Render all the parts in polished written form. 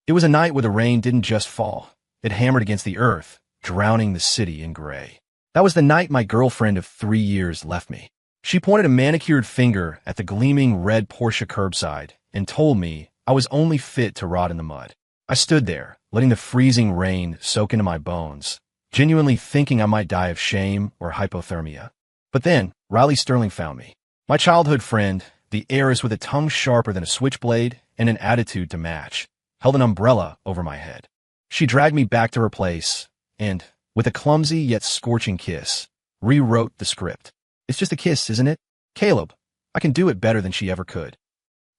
It was a night where the rain didn't just fall. It hammered against the earth, drowning the city in gray. That was the night my girlfriend of 3 years left me. She pointed a manicured finger at the gleaming red Porsche curbside and told me I was only fit to rot in the mud. I stood there, letting the freezing rain soak into my bones, genuinely thinking I might die of shame or hypothermia. But then, Riley Sterling found me. My childhood friend, the heiress with a tongue sharper than a switchblade and an attitude to match, held an umbrella over my head. She dragged me back to her place and, with a clumsy yet scorching kiss, rewrote the script. It's just a kiss, isn't it? Caleb, I can do it better than she ever could.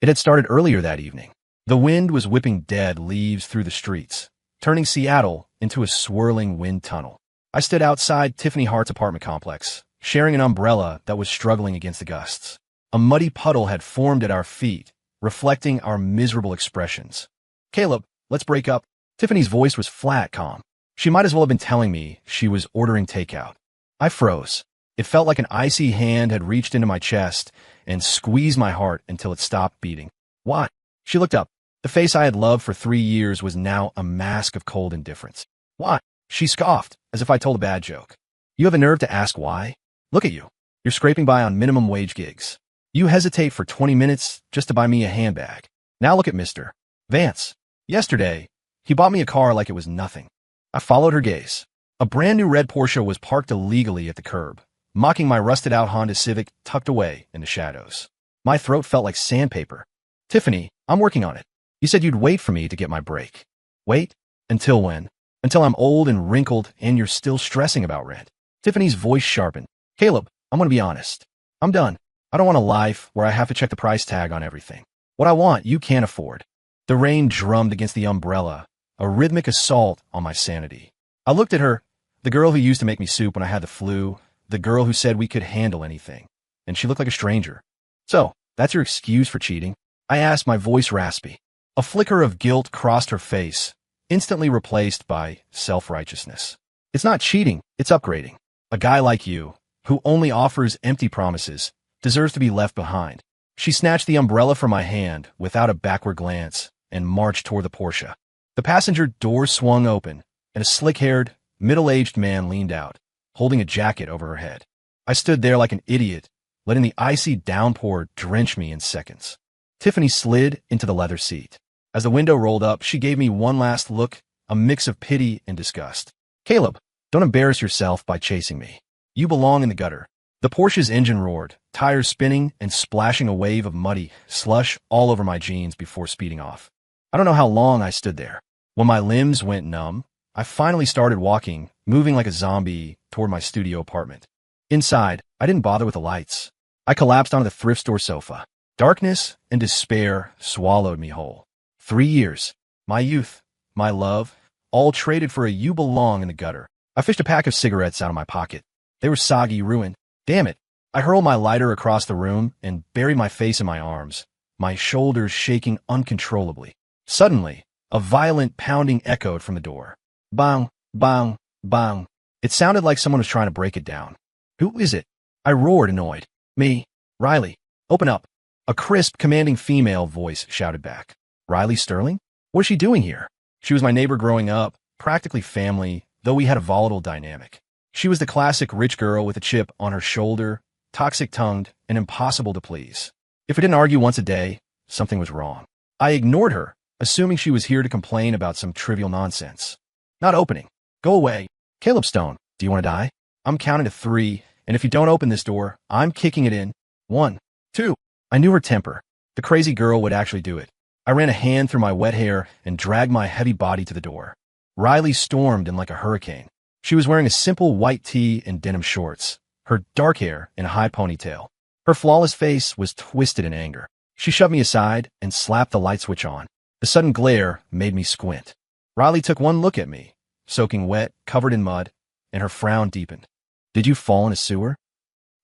It had started earlier that evening. The wind was whipping dead leaves through the streets, turning Seattle into a swirling wind tunnel. I stood outside Tiffany Hart's apartment complex, sharing an umbrella that was struggling against the gusts. A muddy puddle had formed at our feet, reflecting our miserable expressions. Caleb, let's break up. Tiffany's voice was flat, calm. She might as well have been telling me she was ordering takeout. I froze. It felt like an icy hand had reached into my chest and squeezed my heart until it stopped beating. Why? She looked up. The face I had loved for 3 years was now a mask of cold indifference. Why? She scoffed, as if I told a bad joke. You have a nerve to ask why? Look at you. You're scraping by on minimum wage gigs. You hesitate for 20 minutes just to buy me a handbag. Now look at Mr. Vance. Yesterday, he bought me a car like it was nothing. I followed her gaze. A brand new red Porsche was parked illegally at the curb, mocking my rusted-out Honda Civic tucked away in the shadows. My throat felt like sandpaper. Tiffany, I'm working on it. You said you'd wait for me to get my break. Wait? Until when? Until I'm old and wrinkled and you're still stressing about rent. Tiffany's voice sharpened. Caleb, I'm going to be honest. I'm done. I don't want a life where I have to check the price tag on everything. What I want, you can't afford. The rain drummed against the umbrella, a rhythmic assault on my sanity. I looked at her, the girl who used to make me soup when I had the flu, the girl who said we could handle anything, and she looked like a stranger. So, that's your excuse for cheating? I asked, my voice raspy. A flicker of guilt crossed her face, instantly replaced by self-righteousness. It's not cheating, it's upgrading. A guy like you, who only offers empty promises, deserves to be left behind. She snatched the umbrella from my hand without a backward glance and marched toward the Porsche. The passenger door swung open, and a slick-haired, middle-aged man leaned out, holding a jacket over her head. I stood there like an idiot, letting the icy downpour drench me in seconds. Tiffany slid into the leather seat. As the window rolled up, she gave me one last look, a mix of pity and disgust. Caleb, don't embarrass yourself by chasing me. You belong in the gutter. The Porsche's engine roared, tires spinning and splashing a wave of muddy slush all over my jeans before speeding off. I don't know how long I stood there. When my limbs went numb, I finally started walking, moving like a zombie toward my studio apartment. Inside, I didn't bother with the lights. I collapsed onto the thrift store sofa. Darkness and despair swallowed me whole. 3 years, my youth, my love, all traded for a you belong in the gutter. I fished a pack of cigarettes out of my pocket. They were soggy, ruined. Damn it. I hurled my lighter across the room and buried my face in my arms, my shoulders shaking uncontrollably. Suddenly, a violent pounding echoed from the door. Bang, bang, bang. It sounded like someone was trying to break it down. Who is it? I roared, annoyed. Me. Riley. Open up. A crisp, commanding female voice shouted back. Riley Sterling? What is she doing here? She was my neighbor growing up, practically family, though we had a volatile dynamic. She was the classic rich girl with a chip on her shoulder, toxic-tongued, and impossible to please. If we didn't argue once a day, something was wrong. I ignored her, assuming she was here to complain about some trivial nonsense. Not opening. Go away. Caleb Stone, do you want to die? I'm counting to 3, and if you don't open this door, I'm kicking it in. 1, 2. I knew her temper. The crazy girl would actually do it. I ran a hand through my wet hair and dragged my heavy body to the door. Riley stormed in like a hurricane. She was wearing a simple white tee and denim shorts, her dark hair in a high ponytail. Her flawless face was twisted in anger. She shoved me aside and slapped the light switch on. The sudden glare made me squint. Riley took one look at me, soaking wet, covered in mud, and her frown deepened. Did you fall in a sewer?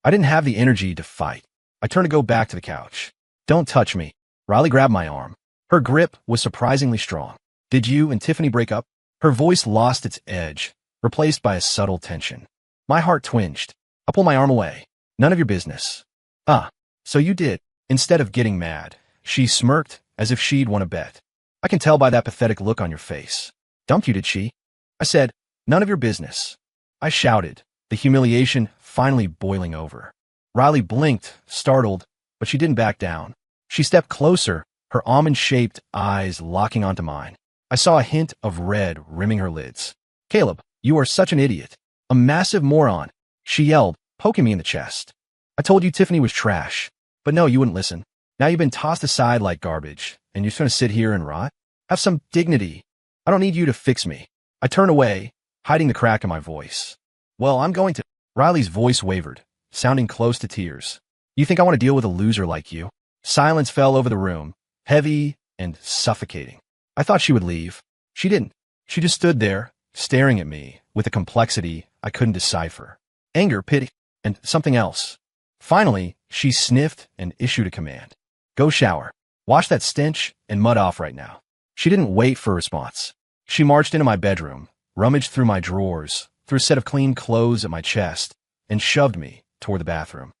I didn't have the energy to fight. I turned to go back to the couch. Don't touch me. Riley grabbed my arm. Her grip was surprisingly strong. Did you and Tiffany break up? Her voice lost its edge, replaced by a subtle tension. My heart twinged. I pulled my arm away. None of your business. Ah, so you did. Instead of getting mad, she smirked as if she'd won a bet. I can tell by that pathetic look on your face. Dumped you, did she? I said, none of your business. I shouted, the humiliation finally boiling over. Riley blinked, startled, but she didn't back down. She stepped closer, her almond-shaped eyes locking onto mine. I saw a hint of red rimming her lids. Caleb, you are such an idiot. A massive moron, she yelled, poking me in the chest. I told you Tiffany was trash. But no, you wouldn't listen. Now you've been tossed aside like garbage, and you're just going to sit here and rot? Have some dignity. I don't need you to fix me. I turned away, hiding the crack in my voice. Well, I'm going to... Riley's voice wavered, sounding close to tears. You think I want to deal with a loser like you? Silence fell over the room, heavy and suffocating. I thought she would leave. She didn't. She just stood there, staring at me, with a complexity I couldn't decipher. Anger, pity, and something else. Finally, she sniffed and issued a command. Go shower. Wash that stench and mud off right now. She didn't wait for a response. She marched into my bedroom, rummaged through my drawers, threw a set of clean clothes at my chest, and shoved me toward the bathroom.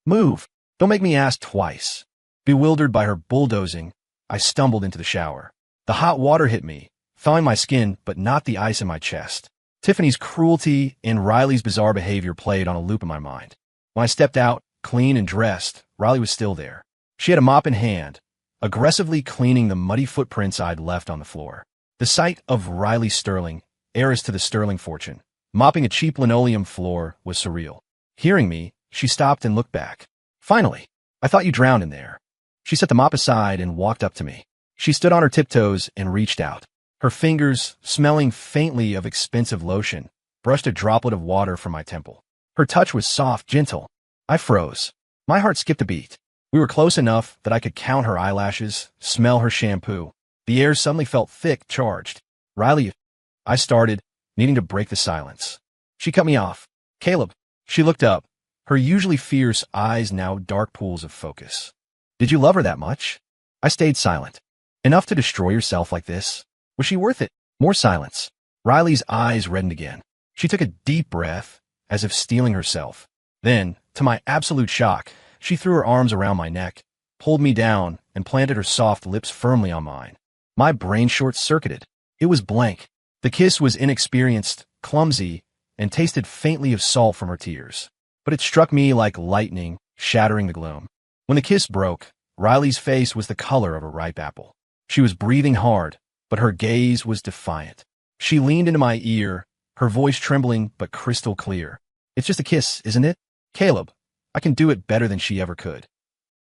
Move! Don't make me ask twice. Bewildered by her bulldozing, I stumbled into the shower. The hot water hit me, thawing my skin but not the ice in my chest. Tiffany's cruelty and Riley's bizarre behavior played on a loop in my mind. When I stepped out, clean and dressed, Riley was still there. She had a mop in hand, aggressively cleaning the muddy footprints I'd left on the floor. The sight of Riley Sterling, heiress to the Sterling fortune, mopping a cheap linoleum floor was surreal. Hearing me, she stopped and looked back. Finally, I thought you drowned in there. She set the mop aside and walked up to me. She stood on her tiptoes and reached out. Her fingers, smelling faintly of expensive lotion, brushed a droplet of water from my temple. Her touch was soft, gentle. I froze. My heart skipped a beat. We were close enough that I could count her eyelashes, smell her shampoo. The air suddenly felt thick, charged. Riley, I started, needing to break the silence. She cut me off. Caleb. She looked up, her usually fierce eyes now dark pools of focus. Did you love her that much? I stayed silent. Enough to destroy yourself like this? Was she worth it? More silence. Riley's eyes reddened again. She took a deep breath, as if steeling herself. Then, to my absolute shock, she threw her arms around my neck, pulled me down, and planted her soft lips firmly on mine. My brain short-circuited. It was blank. The kiss was inexperienced, clumsy, and tasted faintly of salt from her tears. But it struck me like lightning, shattering the gloom. When the kiss broke, Riley's face was the color of a ripe apple. She was breathing hard, but her gaze was defiant. She leaned into my ear, her voice trembling but crystal clear. It's just a kiss, isn't it? Caleb, I can do it better than she ever could.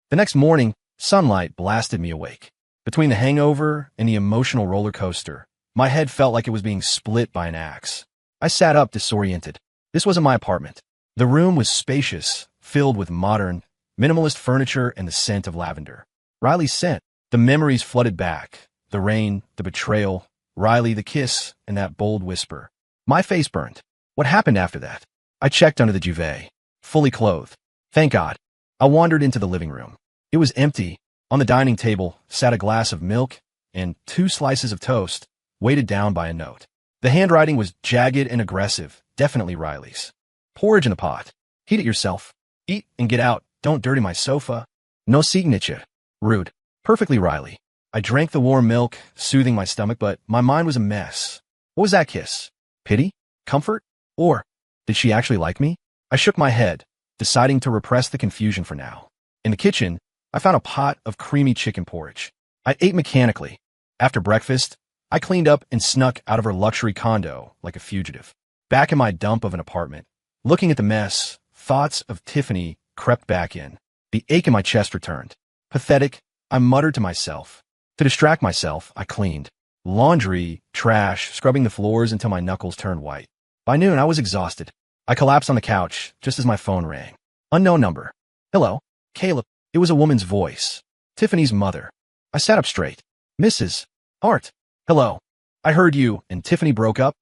The next morning, sunlight blasted me awake. Between the hangover and the emotional roller coaster, my head felt like it was being split by an axe. I sat up disoriented. This wasn't my apartment. The room was spacious, filled with modern, minimalist furniture and the scent of lavender. Riley's scent. The memories flooded back. The rain, the betrayal, Riley, the kiss, and that bold whisper. My face burned. What happened after that? I checked under the duvet. Fully clothed. Thank God. I wandered into the living room. It was empty. On the dining table sat a glass of milk and 2 slices of toast, weighted down by a note. The handwriting was jagged and aggressive, definitely Riley's. Porridge in the pot. Heat it yourself. Eat and get out. Don't dirty my sofa. No signature. Rude. Perfectly Riley. I drank the warm milk, soothing my stomach, but my mind was a mess. What was that kiss? Pity? Comfort? Or did she actually like me? I shook my head, deciding to repress the confusion for now. In the kitchen, I found a pot of creamy chicken porridge. I ate mechanically. After breakfast, I cleaned up and snuck out of her luxury condo like a fugitive. Back in my dump of an apartment, looking at the mess, thoughts of Tiffany crept back in. The ache in my chest returned. Pathetic, I muttered to myself. To distract myself, I cleaned. Laundry, trash, scrubbing the floors until my knuckles turned white. By noon, I was exhausted. I collapsed on the couch just as my phone rang. Unknown number. Hello, Caleb. It was a woman's voice. Tiffany's mother. I sat up straight. Mrs. Hart. Hello. I heard you and Tiffany broke up?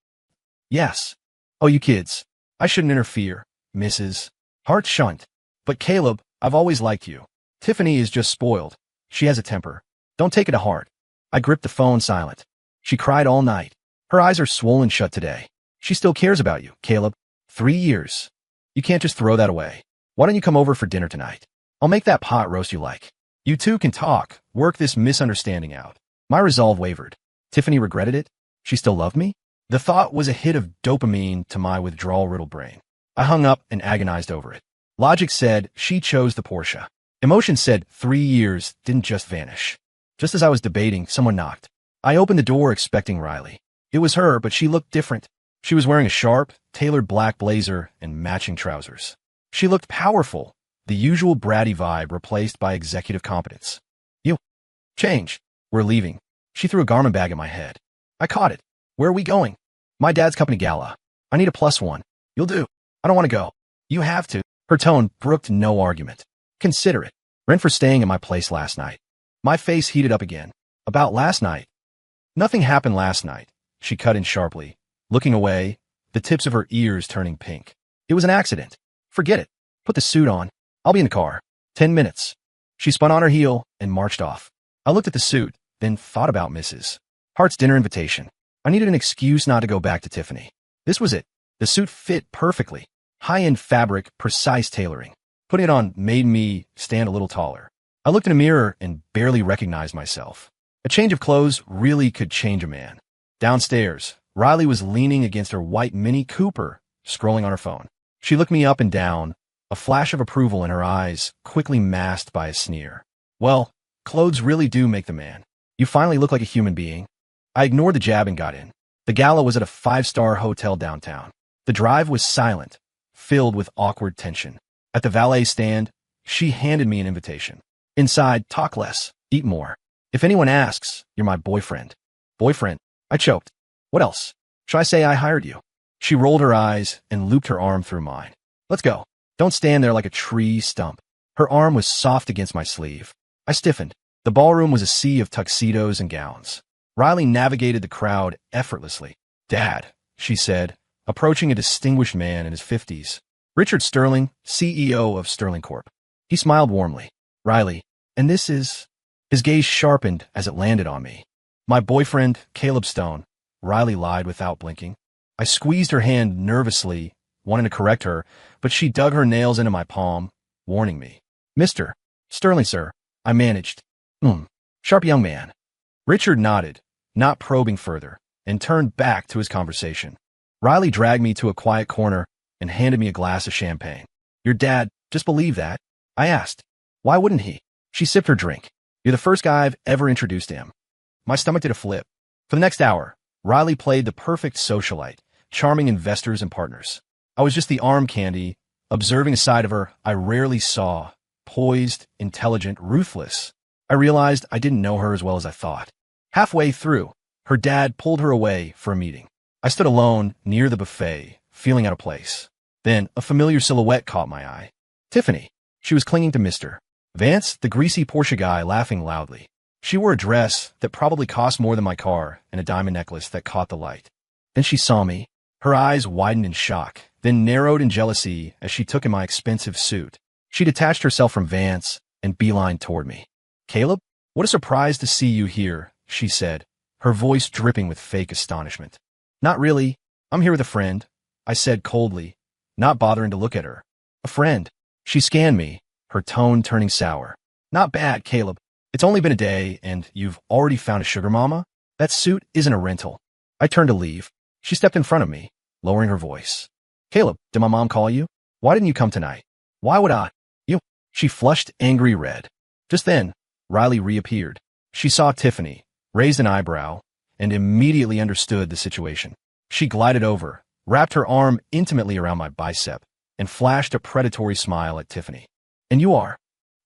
Yes. Oh, you kids. I shouldn't interfere, Mrs. Hart shunned. But Caleb, I've always liked you. Tiffany is just spoiled. She has a temper. Don't take it to heart. I gripped the phone silent. She cried all night. Her eyes are swollen shut today. She still cares about you, Caleb. 3 years. You can't just throw that away. Why don't you come over for dinner tonight? I'll make that pot roast you like. You two can talk, work this misunderstanding out. My resolve wavered. Tiffany regretted it? She still loved me? The thought was a hit of dopamine to my withdrawal-riddled brain. I hung up and agonized over it. Logic said she chose the Porsche. Emotion said 3 years didn't just vanish. Just as I was debating, someone knocked. I opened the door expecting Riley. It was her, but she looked different. She was wearing a sharp, tailored black blazer and matching trousers. She looked powerful, the usual bratty vibe replaced by executive competence. You. Change. We're leaving. She threw a garment bag at my head. I caught it. Where are we going? My dad's company gala. I need a +1. You'll do. I don't want to go. You have to. Her tone brooked no argument. Consider it. Rent for staying at my place last night. My face heated up again. About last night. Nothing happened last night, she cut in sharply, looking away, the tips of her ears turning pink. It was an accident. Forget it. Put the suit on. I'll be in the car. 10 minutes. She spun on her heel and marched off. I looked at the suit, then thought about Mrs. Hart's dinner invitation. I needed an excuse not to go back to Tiffany. This was it. The suit fit perfectly. High-end fabric, precise tailoring. Putting it on made me stand a little taller. I looked in a mirror and barely recognized myself. A change of clothes really could change a man. Downstairs, Riley was leaning against her white Mini Cooper, scrolling on her phone. She looked me up and down, a flash of approval in her eyes, quickly masked by a sneer. Well, clothes really do make the man. You finally look like a human being. I ignored the jab and got in. The gala was at a 5-star hotel downtown. The drive was silent, filled with awkward tension. At the valet stand, she handed me an invitation. Inside, talk less, eat more. If anyone asks, you're my boyfriend. Boyfriend? I choked. What else? Should I say I hired you? She rolled her eyes and looped her arm through mine. Let's go. Don't stand there like a tree stump. Her arm was soft against my sleeve. I stiffened. The ballroom was a sea of tuxedos and gowns. Riley navigated the crowd effortlessly. Dad, she said, approaching a distinguished man in his 50s. Richard Sterling, CEO of Sterling Corp. He smiled warmly. Riley, and this is... His gaze sharpened as it landed on me. My boyfriend, Caleb Stone. Riley lied without blinking. I squeezed her hand nervously, wanting to correct her, but she dug her nails into my palm, warning me. Mr. Sterling, sir. I managed. Sharp young man. Richard nodded, not probing further, and turned back to his conversation. Riley dragged me to a quiet corner and handed me a glass of champagne. Your dad just believed that? I asked. Why wouldn't he? She sipped her drink. You're the first guy I've ever introduced to him. My stomach did a flip. For the next hour, Riley played the perfect socialite, charming investors and partners. I was just the arm candy, observing a side of her I rarely saw, poised, intelligent, ruthless. I realized I didn't know her as well as I thought. Halfway through, her dad pulled her away for a meeting. I stood alone near the buffet, feeling out of place. Then a familiar silhouette caught my eye. Tiffany. She was clinging to Mr. Vance, the greasy Porsche guy, laughing loudly. She wore a dress that probably cost more than my car and a diamond necklace that caught the light. Then she saw me. Her eyes widened in shock, then narrowed in jealousy as she took in my expensive suit. She detached herself from Vance and beelined toward me. Caleb, what a surprise to see you here, she said, her voice dripping with fake astonishment. Not really. I'm here with a friend, I said coldly, not bothering to look at her. A friend. She scanned me, her tone turning sour. Not bad, Caleb. It's only been a day, and you've already found a sugar mama? That suit isn't a rental. I turned to leave. She stepped in front of me, lowering her voice. Caleb, did my mom call you? Why didn't you come tonight? Why would I? You. She flushed angry red. Just then, Riley reappeared. She saw Tiffany, raised an eyebrow, and immediately understood the situation. She glided over, wrapped her arm intimately around my bicep, and flashed a predatory smile at Tiffany. And you are?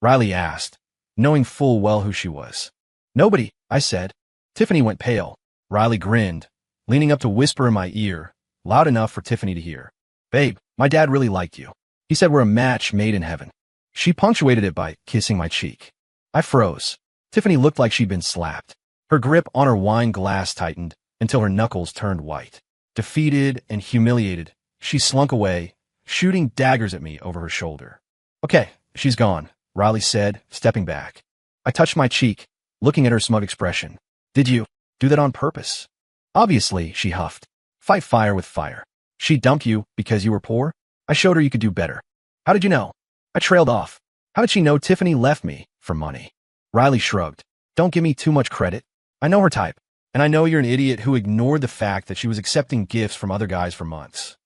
Riley asked, knowing full well who she was. Nobody, I said. Tiffany went pale. Riley grinned, leaning up to whisper in my ear, loud enough for Tiffany to hear. Babe, my dad really liked you. He said we're a match made in heaven. She punctuated it by kissing my cheek. I froze. Tiffany looked like she'd been slapped. Her grip on her wine glass tightened until her knuckles turned white. Defeated and humiliated, she slunk away, shooting daggers at me over her shoulder. Okay, she's gone, Riley said, stepping back. I touched my cheek, looking at her smug expression. Did you do that on purpose? Obviously, she huffed. Fight fire with fire. She dumped you because you were poor? I showed her you could do better. How did you know? I trailed off. How did she know Tiffany left me for money? Riley shrugged. Don't give me too much credit. I know her type, and I know you're an idiot who ignored the fact that she was accepting gifts from other guys for months.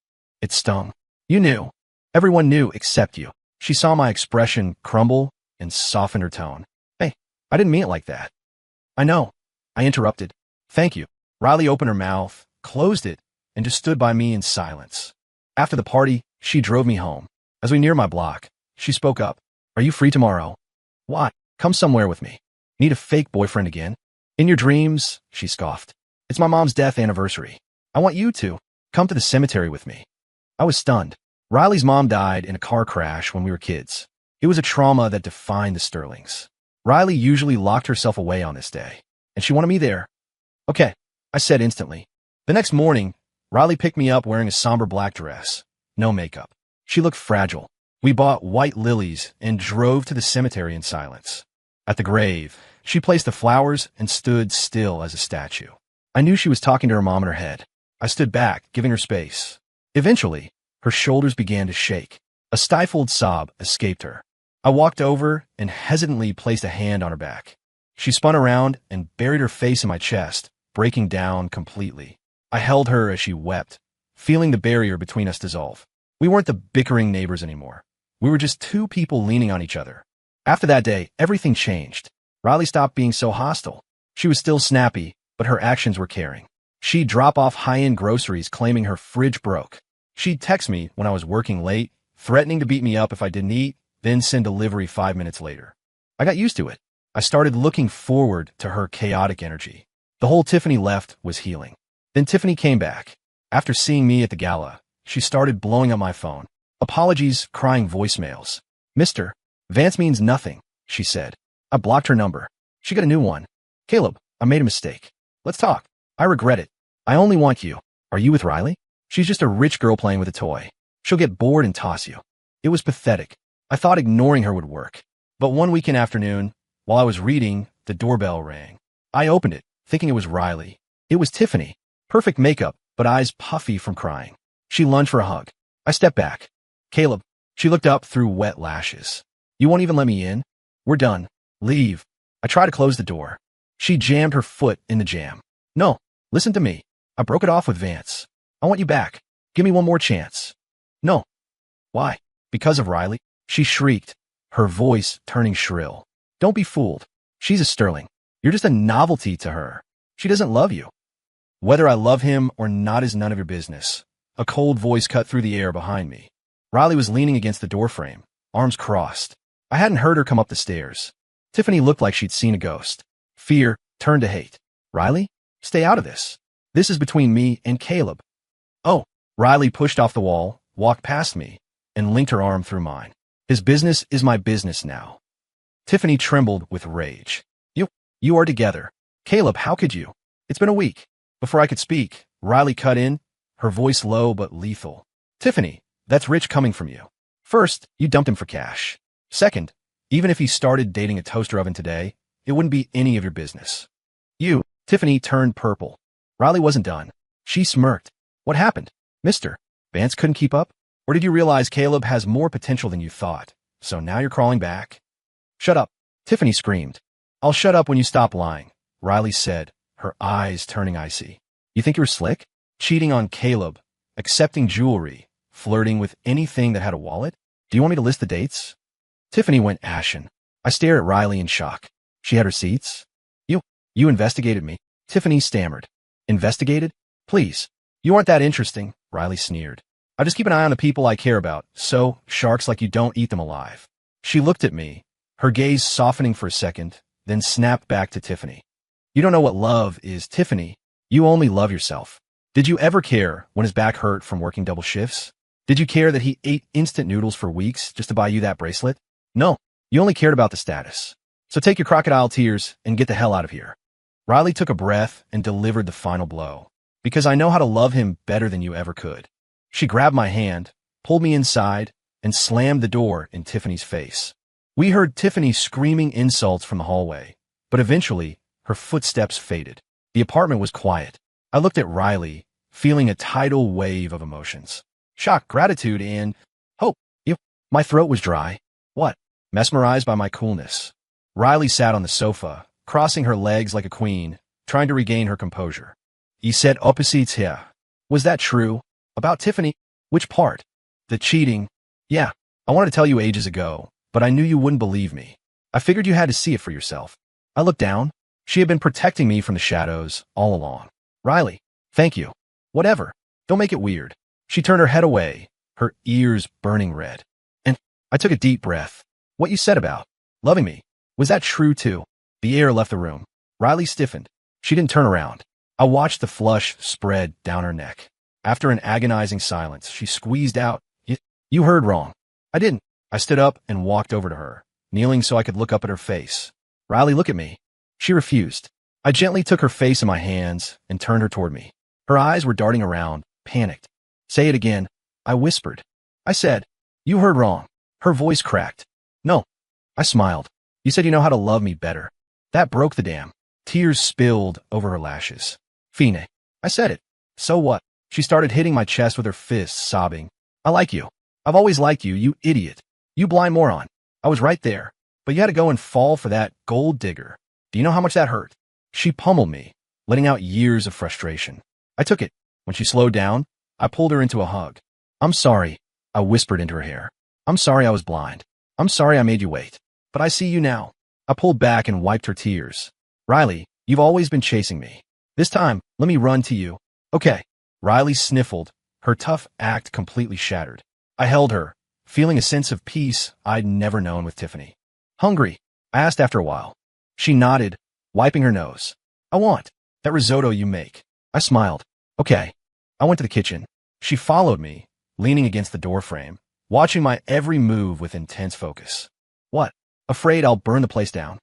It stung. You knew. Everyone knew except you. She saw my expression crumble and softened her tone. Hey, I didn't mean it like that. I know. I interrupted. Thank you. Riley opened her mouth, closed it, and just stood by me in silence. After the party, she drove me home. As we neared my block, she spoke up. Are you free tomorrow? Why? Come somewhere with me. Need a fake boyfriend again? In your dreams, she scoffed. It's my mom's death anniversary. I want you to come to the cemetery with me. I was stunned. Riley's mom died in a car crash when we were kids. It was a trauma that defined the Sterlings. Riley usually locked herself away on this day, and she wanted me there. Okay, I said instantly. The next morning, Riley picked me up wearing a somber black dress. No makeup. She looked fragile. We bought white lilies and drove to the cemetery in silence. At the grave, she placed the flowers and stood still as a statue. I knew she was talking to her mom in her head. I stood back, giving her space. Eventually, her shoulders began to shake. A stifled sob escaped her. I walked over and hesitantly placed a hand on her back. She spun around and buried her face in my chest, breaking down completely. I held her as she wept, feeling the barrier between us dissolve. We weren't the bickering neighbors anymore. We were just two people leaning on each other. After that day, everything changed. Riley stopped being so hostile. She was still snappy, but her actions were caring. She'd drop off high-end groceries claiming her fridge broke. She'd text me when I was working late, threatening to beat me up if I didn't eat, then send delivery 5 minutes later. I got used to it. I started looking forward to her chaotic energy. The whole Tiffany left was healing. Then Tiffany came back. After seeing me at the gala, she started blowing up my phone. Apologies, crying voicemails. Mr. Vance means nothing, she said. I blocked her number. She got a new one. Caleb, I made a mistake. Let's talk. I regret it. I only want you. Are you with Riley? She's just a rich girl playing with a toy. She'll get bored and toss you. It was pathetic. I thought ignoring her would work. But one weekend afternoon, while I was reading, the doorbell rang. I opened it, thinking it was Riley. It was Tiffany. Perfect makeup, but eyes puffy from crying. She lunged for a hug. I stepped back. Caleb. She looked up through wet lashes. You won't even let me in? We're done. Leave. I tried to close the door. She jammed her foot in the jamb. No, listen to me. I broke it off with Vance. I want you back. Give me one more chance. No. Why? Because of Riley? She shrieked, her voice turning shrill. Don't be fooled. She's a Sterling. You're just a novelty to her. She doesn't love you. Whether I love him or not is none of your business. A cold voice cut through the air behind me. Riley was leaning against the doorframe, arms crossed. I hadn't heard her come up the stairs. Tiffany looked like she'd seen a ghost. Fear turned to hate. Riley, stay out of this. This is between me and Caleb. Oh, Riley pushed off the wall, walked past me, and linked her arm through mine. His business is my business now. Tiffany trembled with rage. You are together. Caleb, how could you? It's been a week. Before I could speak, Riley cut in, her voice low but lethal. Tiffany, that's rich coming from you. First, you dumped him for cash. Second, even if he started dating a toaster oven today, it wouldn't be any of your business. Tiffany turned purple. Riley wasn't done. She smirked. What happened? Mister, Vance couldn't keep up? Or did you realize Caleb has more potential than you thought? So now you're crawling back? Shut up. Tiffany screamed. I'll shut up when you stop lying, Riley said, her eyes turning icy. You think you're slick? Cheating on Caleb, accepting jewelry, flirting with anything that had a wallet? Do you want me to list the dates? Tiffany went ashen. I stared at Riley in shock. She had receipts? You investigated me? Tiffany stammered. Investigated? Please. You aren't that interesting, Riley sneered. I just keep an eye on the people I care about, so sharks like you don't eat them alive. She looked at me, her gaze softening for a second, then snapped back to Tiffany. You don't know what love is, Tiffany. You only love yourself. Did you ever care when his back hurt from working double shifts? Did you care that he ate instant noodles for weeks just to buy you that bracelet? No, you only cared about the status. So take your crocodile tears and get the hell out of here. Riley took a breath and delivered the final blow. Because I know how to love him better than you ever could. She grabbed my hand, pulled me inside, and slammed the door in Tiffany's face. We heard Tiffany screaming insults from the hallway, but eventually, her footsteps faded. The apartment was quiet. I looked at Riley, feeling a tidal wave of emotions. Shock, gratitude, and hope. My throat was dry. What? Mesmerized by my coolness. Riley sat on the sofa, crossing her legs like a queen, trying to regain her composure. You said opposites here. Was that true? About Tiffany? Which part? The cheating? Yeah, I wanted to tell you ages ago, but I knew you wouldn't believe me. I figured you had to see it for yourself. I looked down. She had been protecting me from the shadows all along. Riley, thank you. Whatever. Don't make it weird. She turned her head away, her ears burning red. And I took a deep breath. What you said about loving me, was that true too? The air left the room. Riley stiffened. She didn't turn around. I watched the flush spread down her neck. After an agonizing silence, she squeezed out, You heard wrong. I didn't. I stood up and walked over to her, kneeling so I could look up at her face. Riley, look at me. She refused. I gently took her face in my hands and turned her toward me. Her eyes were darting around, panicked. Say it again, I whispered. I said, You heard wrong. Her voice cracked. No. I smiled. You said you know how to love me better. That broke the dam. Tears spilled over her lashes. Fine. I said it. So what? She started hitting my chest with her fists, sobbing. I like you. I've always liked you, you idiot. You blind moron. I was right there. But you had to go and fall for that gold digger. Do you know how much that hurt? She pummeled me, letting out years of frustration. I took it. When she slowed down, I pulled her into a hug. I'm sorry, I whispered into her hair. I'm sorry I was blind. I'm sorry I made you wait. But I see you now. I pulled back and wiped her tears. Riley, you've always been chasing me. This time, let me run to you. Okay. Riley sniffled, her tough act completely shattered. I held her, feeling a sense of peace I'd never known with Tiffany. Hungry? I asked after a while. She nodded, wiping her nose. I want that risotto you make. I smiled. Okay. I went to the kitchen. She followed me, leaning against the doorframe, watching my every move with intense focus. What? Afraid I'll burn the place down?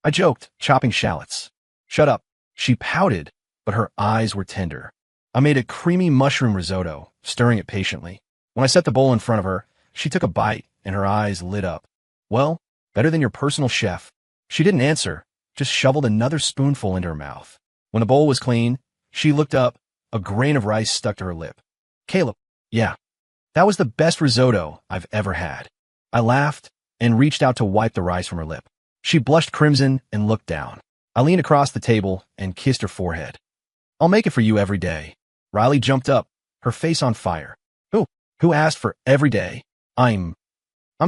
I joked, chopping shallots. Shut up. She pouted, but her eyes were tender. I made a creamy mushroom risotto, stirring it patiently. When I set the bowl in front of her, she took a bite and her eyes lit up. Well, better than your personal chef. She didn't answer, just shoveled another spoonful into her mouth. When the bowl was clean, she looked up, a grain of rice stuck to her lip. Caleb, yeah, that was the best risotto I've ever had. I laughed and reached out to wipe the rice from her lip. She blushed crimson and looked down. I leaned across the table and kissed her forehead. I'll make it for you every day. Riley jumped up, her face on fire. Who asked for every day? I'm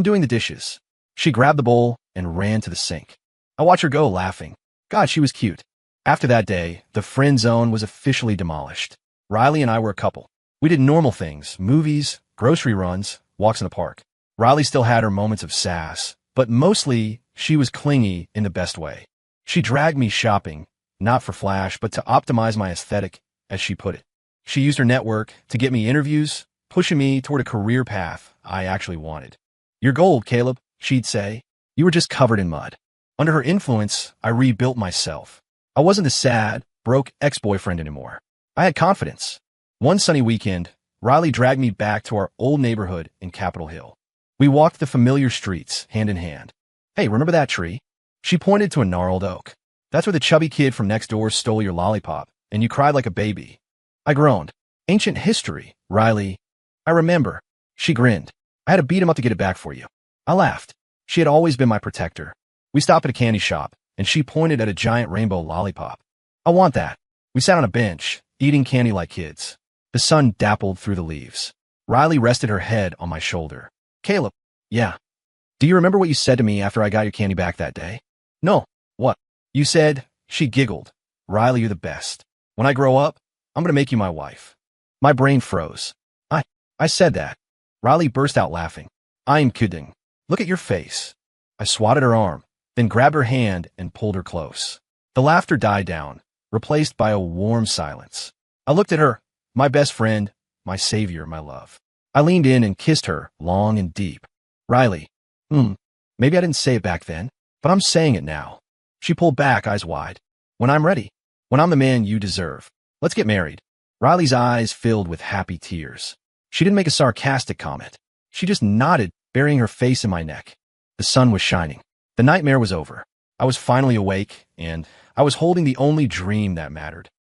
doing the dishes. She grabbed the bowl and ran to the sink. I watched her go, laughing. God, she was cute. After that day, the friend zone was officially demolished. Riley and I were a couple. We did normal things, movies, grocery runs, walks in the park. Riley still had her moments of sass, but mostly she was clingy in the best way. She dragged me shopping, not for flash, but to optimize my aesthetic, as she put it. She used her network to get me interviews, pushing me toward a career path I actually wanted. You're gold, Caleb, she'd say. You were just covered in mud. Under her influence, I rebuilt myself. I wasn't the sad, broke ex-boyfriend anymore. I had confidence. One sunny weekend, Riley dragged me back to our old neighborhood in Capitol Hill. We walked the familiar streets, hand in hand. Hey, remember that tree? She pointed to a gnarled oak. That's where the chubby kid from next door stole your lollipop, and you cried like a baby. I groaned. Ancient history, Riley. I remember. She grinned. I had to beat him up to get it back for you. I laughed. She had always been my protector. We stopped at a candy shop, and she pointed at a giant rainbow lollipop. I want that. We sat on a bench, eating candy like kids. The sun dappled through the leaves. Riley rested her head on my shoulder. Caleb, yeah. Do you remember what you said to me after I got your candy back that day? No. What? You said, she giggled. Riley, you're the best. When I grow up, I'm going to make you my wife. My brain froze. I said that. Riley burst out laughing. I'm kidding. Look at your face. I swatted her arm, then grabbed her hand and pulled her close. The laughter died down, replaced by a warm silence. I looked at her, my best friend, my savior, my love. I leaned in and kissed her, long and deep. Riley, maybe I didn't say it back then, but I'm saying it now. She pulled back, eyes wide. When I'm ready, when I'm the man you deserve, let's get married. Riley's eyes filled with happy tears. She didn't make a sarcastic comment. She just nodded, burying her face in my neck. The sun was shining. The nightmare was over. I was finally awake, and I was holding the only dream that mattered.